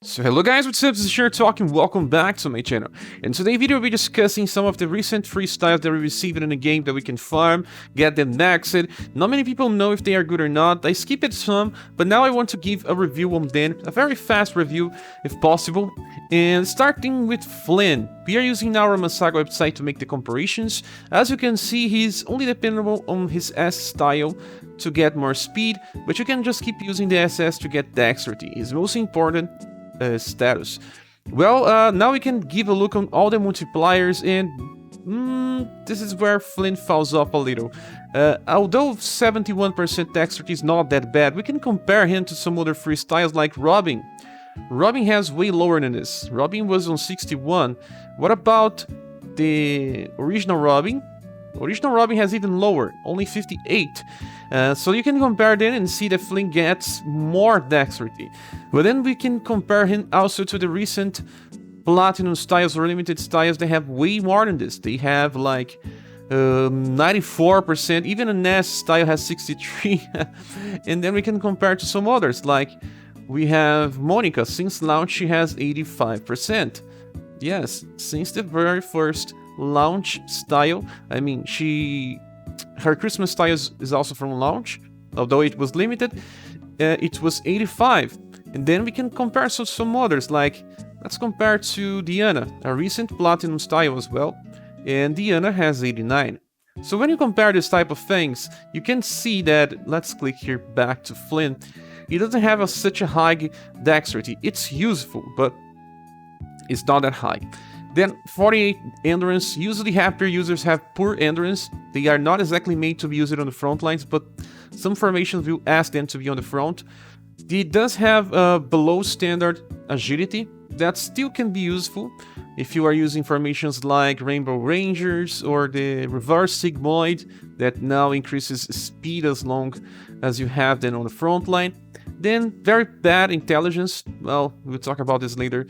So hello guys, what's up? This is ScherBR and welcome back to my channel. In today's video we'll be discussing some of the recent freestyles that we received in the game that we can farm, get them maxed. Not many people know if they are good or not. I skipped some, but now I want to give a review on them, a very fast review if possible. And starting with Flynn, we are using now our SaGa website to make the comparisons. As you can see, he's only dependable on his S style to get more speed, but you can just keep using the SS to get dexterity. His most important status. Well, now we can give a look on all the multipliers, and this is where Flynn falls off a little. Although 71% dexterity is not that bad, we can compare him to some other freestyles like Robin. Robin has way lower than this. Robin was on 61. What about the original Robin? Original Robin has even lower, only 58. So you can compare them and see that Flynn gets more dexterity. But then we can compare him also to the recent Platinum styles or limited styles. They have way more than this. They have like 94%, even a NES style has 63. And then we can compare to some others, like we have Monica. Since launch she has 85%. Yes, since the very first launch style. I mean, her Christmas style is also from launch, although it was limited. It was 85, and then we can compare to some others. Like, let's compare to Diana, a recent platinum style as well, and Diana has 89. So when you compare this type of things, you can see that. Let's click here back to Flynn. He doesn't have such a high dexterity. It's useful, but it's not that high. Then 48 endurance. Usually happier users have poor endurance. They are not exactly made to be used on the front lines, but some formations will ask them to be on the front. It does have below standard agility. That still can be useful if you are using formations like Rainbow Rangers or the reverse Sigmoid that now increases speed as long as you have them on the front line. Then very bad intelligence. Well, we'll talk about this later.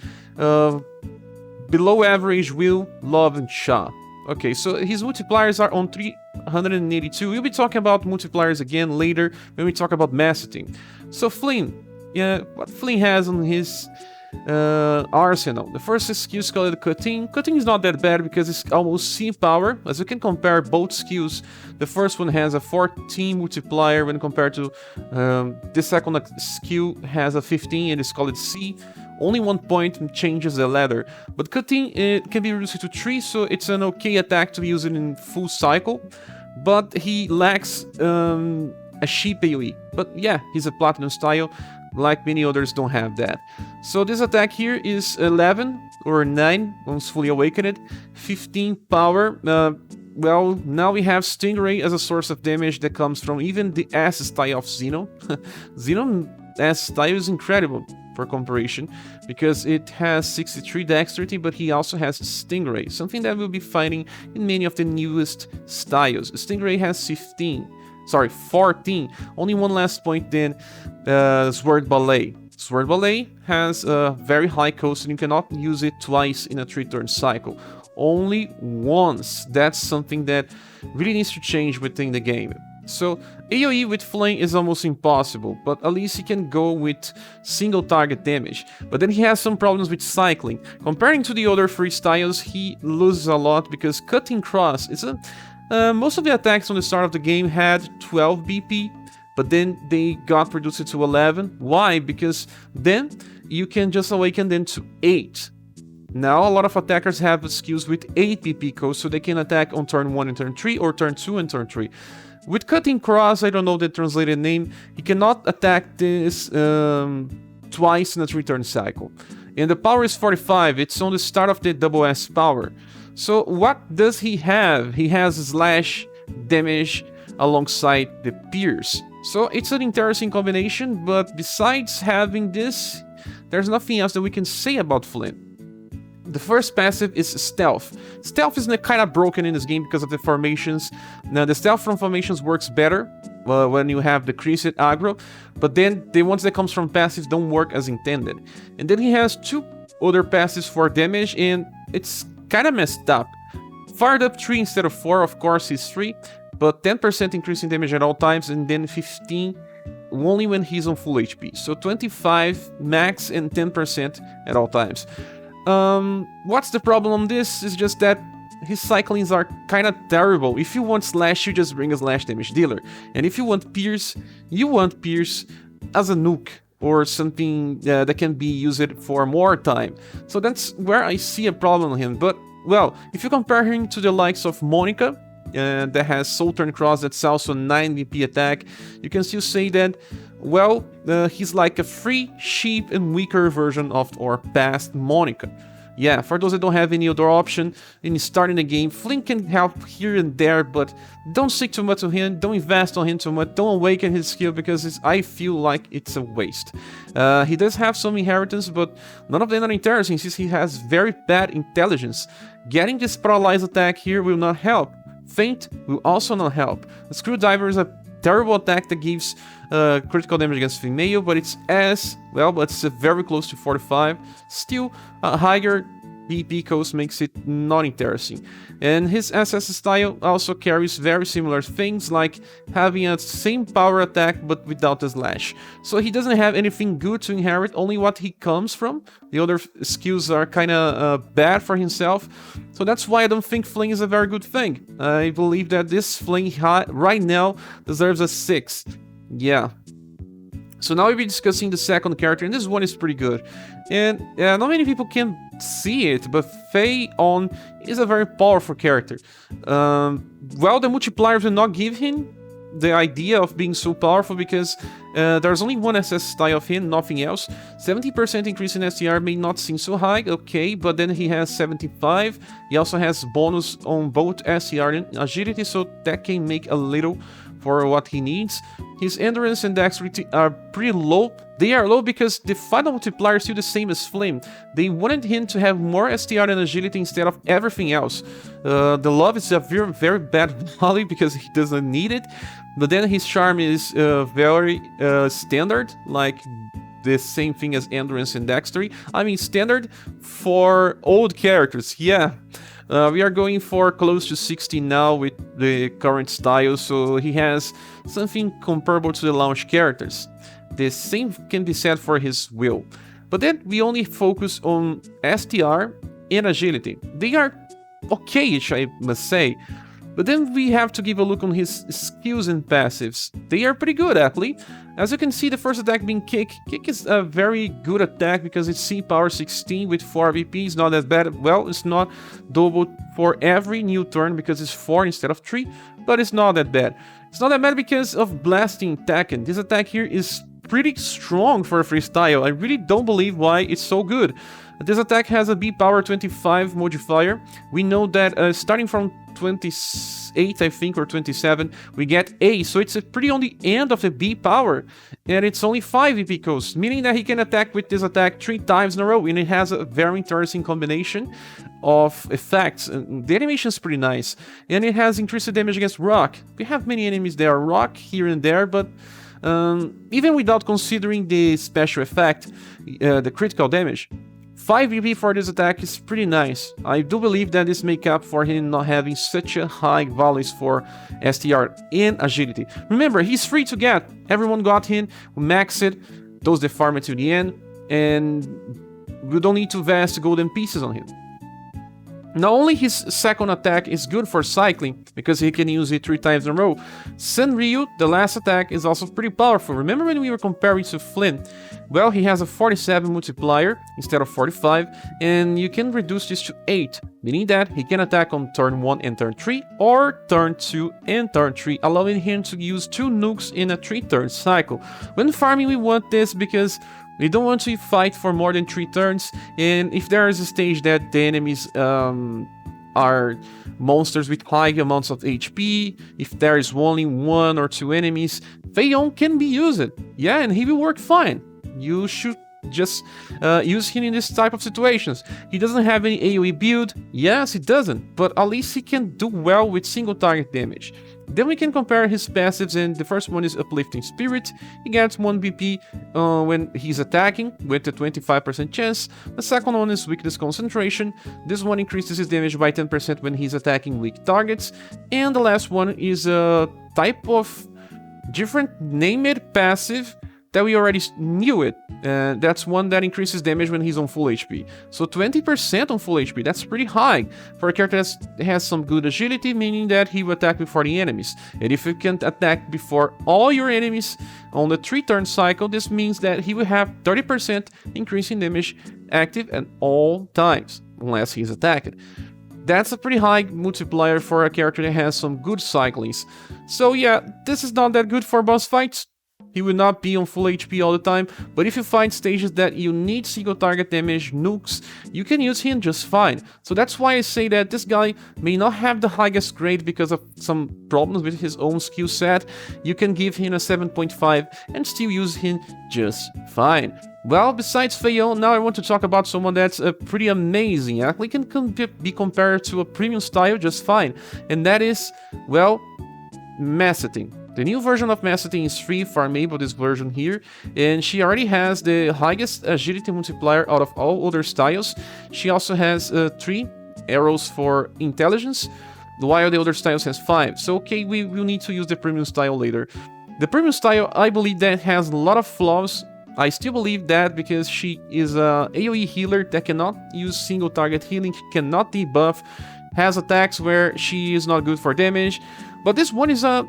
Below average will, love, and shot. Okay, so his multipliers are on 382. We'll be talking about multipliers again later when we talk about Mesarthim. So Flynn, yeah, what Flynn has on his arsenal. The first skill is called Cutting. Cutting is not that bad because it's almost C power. As you can compare both skills, the first one has a 14 multiplier when compared to the second skill has a 15 and it's called C. Only 1 point changes the ladder, but Cutting it can be reduced to 3, so it's an okay attack to be used in full cycle, but he lacks a sheep AoE. But yeah, he's a platinum style, like many others don't have that. So this attack here is 11 or 9 once fully awakened, 15 power. Well, now we have Stingray as a source of damage that comes from even the S style of Xeno. Xeno S style is incredible for comparison, because it has 63 dexterity, but he also has Stingray, something that we'll be finding in many of the newest styles. Stingray has 14. Only one last point then, Sword Ballet. Sword Ballet has a very high cost and you cannot use it twice in a 3-turn cycle. Only once. That's something that really needs to change within the game. So AoE with Flynn is almost impossible, but at least he can go with single target damage. But then he has some problems with cycling. Comparing to the other freestyles, he loses a lot because Cutting Cross is most of the attacks on the start of the game had 12 BP, but then they got reduced to 11. Why? Because then you can just awaken them to 8. Now a lot of attackers have skills with 8 BP cost, so they can attack on turn 1 and turn 3, or turn 2 and turn 3. With Cutting Cross, I don't know the translated name, he cannot attack this twice in a 3-turn cycle. And the power is 45, it's on the start of the double S power. So what does he have? He has slash damage alongside the Pierce. So it's an interesting combination, but besides having this, there's nothing else that we can say about Flynn. The first passive is Stealth. Stealth is kind of broken in this game because of the formations. Now, the Stealth from formations works better when you have decreased aggro, but then the ones that comes from passives don't work as intended. And then he has 2 other passives for damage, and it's kind of messed up. Fired up 3 instead of 4, of course, is 3, but 10% increase in damage at all times, and then 15 only when he's on full HP. So 25 max and 10% at all times. What's the problem on this is just that his cyclings are kind of terrible. If you want slash, you just bring a slash damage dealer. And if you want pierce, you want pierce as a nuke or something that can be used for more time. So that's where I see a problem on him. But, well, if you compare him to the likes of Monica, that has Southern Cross, that's also 9 VP attack, you can still say that, well, he's like a free, cheap, and weaker version of our past Monica. Yeah, for those that don't have any other option in starting the game, Flynn can help here and there, but don't stick too much on him, don't invest on him too much, don't awaken his skill, because I feel like it's a waste. He does have some inheritance, but none of them are interesting since he has very bad intelligence. Getting this paralyzed attack here will not help. Feint will also not help. The Screwdriver is a terrible attack that gives critical damage against female, but it's very close to 45. Still, a higher BP cost makes it not interesting. And his SS style also carries very similar things, like having a same power attack but without a slash. So he doesn't have anything good to inherit, only what he comes from. The other skills are kinda bad for himself. So that's why I don't think Flynn is a very good thing. I believe that this Flynn right now deserves a 6. Yeah. So now we'll be discussing the second character, and this one is pretty good. And not many people can see it, but Fei-On is a very powerful character. Well, the multipliers will not give him the idea of being so powerful, because there's only one SS style of him, nothing else. 70% increase in STR may not seem so high, okay, but then he has 75. He also has bonus on both STR and agility, so that can make a little for what he needs. His endurance and dexterity are pretty low. They are low because the final multiplier is still the same as Flynn. They wanted him to have more STR and agility instead of everything else. The love is a very, very bad value because he doesn't need it. But then his charm is very standard, like the same thing as endurance and dexterity. I mean, standard for old characters, yeah. We are going for close to 60 now with the current style, so he has something comparable to the launch characters. The same can be said for his will. But then we only focus on STR and agility. They are okay-ish, I must say. But then we have to give a look on his skills and passives. They are pretty good, actually. As you can see, the first attack being Kick. Kick is a very good attack because it's C power 16 with 4 VP. It's not that bad. Well, it's not doubled for every new turn because it's 4 instead of 3, but it's not that bad. It's not that bad because of Blasting Tekken. This attack here is pretty strong for a freestyle. I really don't believe why it's so good. This attack has a B power 25 modifier. We know that starting from 28, I think, or 27, we get A, so it's pretty on the end of the B power, and it's only 5 VP cost, meaning that he can attack with this attack 3 times in a row, and it has a very interesting combination of effects. And the animation is pretty nice, and it has increased damage against rock. We have many enemies that are rock here and there, but even without considering the special effect, the critical damage, 5 VP for this attack is pretty nice. I do believe that this make up for him not having such a high values for STR and agility. Remember, he's free to get. Everyone got him, we max it, those that farm it to the end, and we don't need to invest golden pieces on him. Not only his second attack is good for cycling, because he can use it 3 times in a row, Sanryu, the last attack, is also pretty powerful. Remember when we were comparing to Flynn? Well, he has a 47 multiplier instead of 45, and you can reduce this to 8, meaning that he can attack on turn 1 and turn 3, or turn 2 and turn 3, allowing him to use 2 nukes in a 3-turn cycle. When farming, we want this because we don't want to fight for more than 3 turns, and if there is a stage that the enemies are monsters with high amounts of HP, if there is only 1 or 2 enemies, Fei-On can be used. Yeah, and he will work fine. You should just use him in this type of situations. He doesn't have any AoE build. Yes, he doesn't, but at least he can do well with single target damage. Then we can compare his passives, and the first one is Uplifting Spirit. He gets 1 BP when he's attacking, with a 25% chance. The second one is Weakness Concentration. This one increases his damage by 10% when he's attacking weak targets. And the last one is a type of different named passive that we already knew it. That's one that increases damage when he's on full HP. So 20% on full HP, that's pretty high for a character that has some good agility, meaning that he will attack before the enemies. And if you can attack before all your enemies on the 3-turn cycle, this means that he will have 30% increase in damage active at all times, unless he's attacked. That's a pretty high multiplier for a character that has some good cyclings. So yeah, this is not that good for boss fights. He will not be on full HP all the time, but if you find stages that you need single target damage nukes, you can use him just fine. So that's why I say that this guy may not have the highest grade because of some problems with his own skill set. You can give him a 7.5 and still use him just fine. Well, besides Fei-On, now I want to talk about someone that's pretty amazing. Actually can be compared to a premium style just fine, and that is, well, Mesarthim. The new version of Mesarthim is free for Mabel, this version here, and she already has the highest agility multiplier out of all other styles. She also has 3 arrows for intelligence, while the other styles has 5. So okay, we will need to use the premium style later. The premium style, I believe that has a lot of flaws. I still believe that because she is a AoE healer that cannot use single target healing, cannot debuff, has attacks where she is not good for damage, but this one is a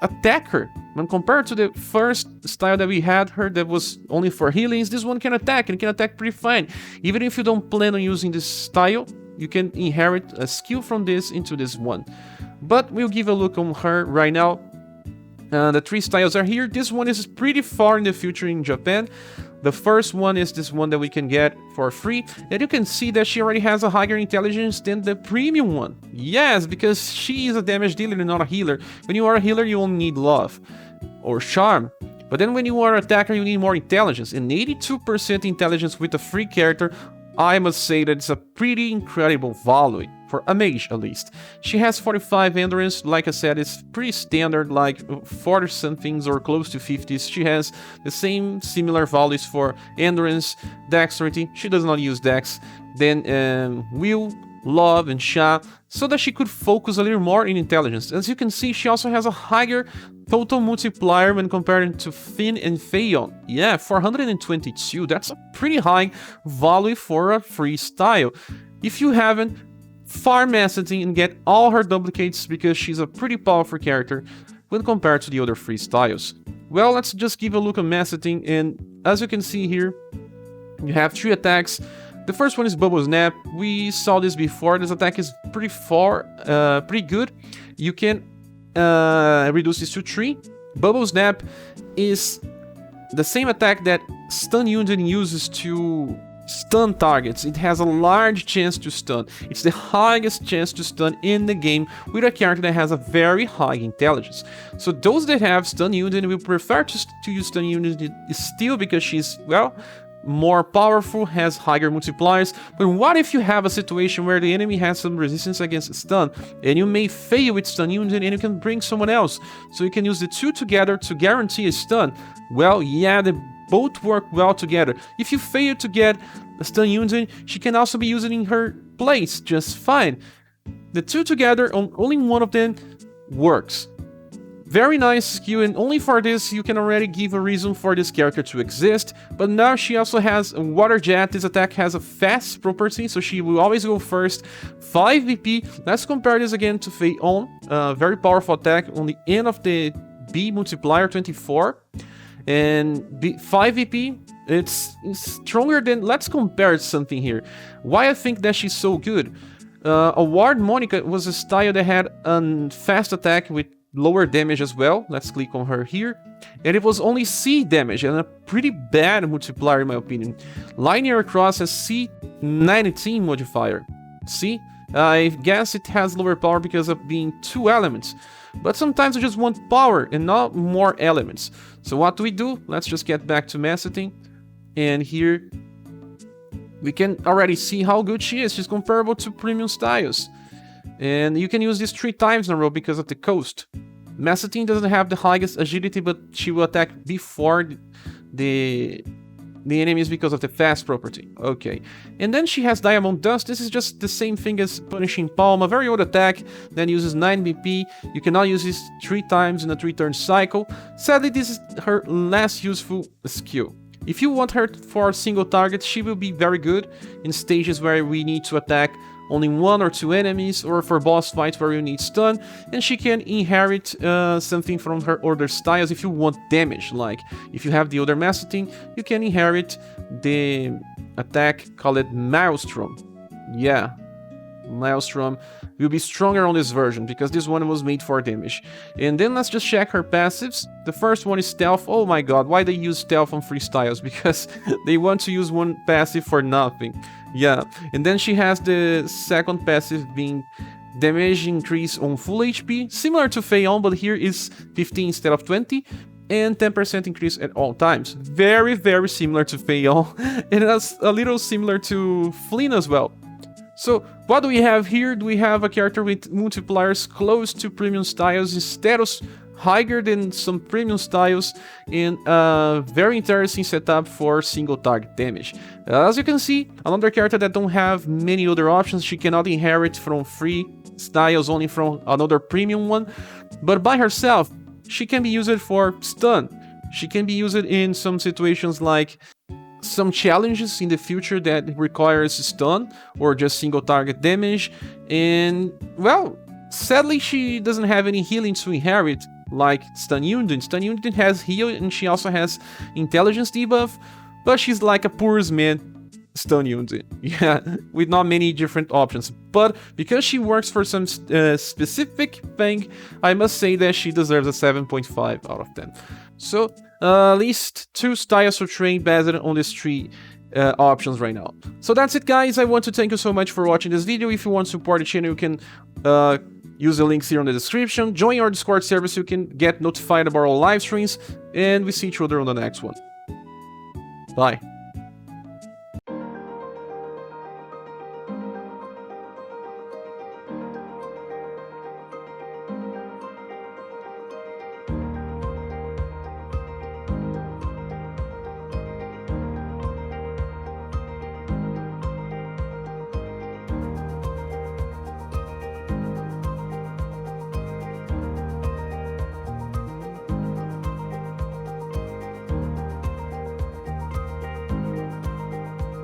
attacker. When compared to the first style that we had her that was only for healings, this one can attack and can attack pretty fine. Even if you don't plan on using this style, you can inherit a skill from this into this one. But we'll give a look on her right now. The 3 styles are here. This one is pretty far in the future in Japan. The first one is this one that we can get for free, and you can see that she already has a higher intelligence than the premium one. Yes, because she is a damage dealer and not a healer. When you are a healer, you only need love or charm. But then when you are an attacker, you need more intelligence, and 82% intelligence with a free character, I must say that it's a pretty incredible value, for a mage at least. She has 45 endurance, like I said, it's pretty standard, like 40 somethings or close to 50s. She has the same similar values for endurance, dexterity, she does not use dex, then will, love and sha, so that she could focus a little more in intelligence. As you can see, she also has a higher total multiplier when comparing to Flynn and Fei-On. Yeah, 422, that's a pretty high value for a free style. If you haven't, farm Mesarthim and get all her duplicates because she's a pretty powerful character when compared to the other free styles. Well, let's just give a look at Mesarthim, and as you can see here, you have 3 attacks. The first one is Bubble Snap. We saw this before. This attack is pretty good. You can reduce this to 3. Bubble Snap is the same attack that Stun Unit uses to stun targets. It has a large chance to stun. It's the highest chance to stun in the game with a character that has a very high intelligence. So those that have Stun Unit will prefer to use Stun Unit still because she's, well, more powerful, has higher multipliers. But what if you have a situation where the enemy has some resistance against stun, and you may fail with Stun Unit and you can bring someone else, so you can use the 2 together to guarantee a stun? Well, yeah, they both work well together. If you fail to get a Stun Unit, she can also be used in her place just fine. The 2 together on only one of them works. Very nice skill, and only for this you can already give a reason for this character to exist. But now she also has a Water Jet. This attack has a fast property, so she will always go first. 5 VP. Let's compare this again to Fei-On. Very powerful attack on the end of the B multiplier, 24. And 5 VP, it's stronger than... Let's compare something here. Why I think that she's so good. Award Monica was a style that had a fast attack with lower damage as well. Let's click on her here, and it was only C damage and a pretty bad multiplier in my opinion. Linear Cross has C19 modifier. See, I guess it has lower power because of being 2 elements, but sometimes I just want power and not more elements. So what do we do? Let's just get back to Mesarthim, and here we can already see how good she is. She's comparable to premium styles. And you can use this 3 times in a row because of the coast. Mesarthim doesn't have the highest agility, but she will attack before the the enemies because of the fast property. Okay. And then she has Diamond Dust. This is just the same thing as Punishing Palm, a very old attack that uses 9 BP. You cannot use this 3 times in a 3-turn cycle. Sadly, this is her last useful skill. If you want her for a single target, she will be very good in stages where we need to attack only 1 or 2 enemies, or for boss fights where you need stun, and she can inherit something from her other styles if you want damage. Like, if you have the other Mesarthim, you can inherit the attack called Maelstrom. Yeah, Maelstrom will be stronger on this version, because this one was made for damage. And then let's just check her passives. The first one is Stealth. Oh my god, why they use Stealth on freestyles? Because they want to use one passive for nothing. Yeah, and then she has the second passive being damage increase on full HP, similar to Fei-On, but here is 15 instead of 20, and 10% increase at all times. Very, very similar to Fei-On, and that's a little similar to Flynn as well. So, what do we have here? Do we have a character with multipliers close to premium styles, status higher than some premium styles, and a very interesting setup for single target damage. As you can see, another character that don't have many other options. She cannot inherit from free styles, only from another premium one, but by herself, she can be used for stun. She can be used in some situations like some challenges in the future that requires stun or just single target damage, and well, sadly she doesn't have any healing to inherit like Stun Unit. Stun Unit has heal and she also has intelligence debuff, but she's like a poor man Stun Unit, yeah, with not many different options. But because she works for some specific thing, I must say that she deserves a 7.5 out of 10. So at least 2 styles to train based on these 3 options right now. So that's it, guys. I want to thank you so much for watching this video. If you want to support the channel, you can use the links here in the description. Join our Discord server so you can get notified about our live streams, and we see each other on the next one. Bye.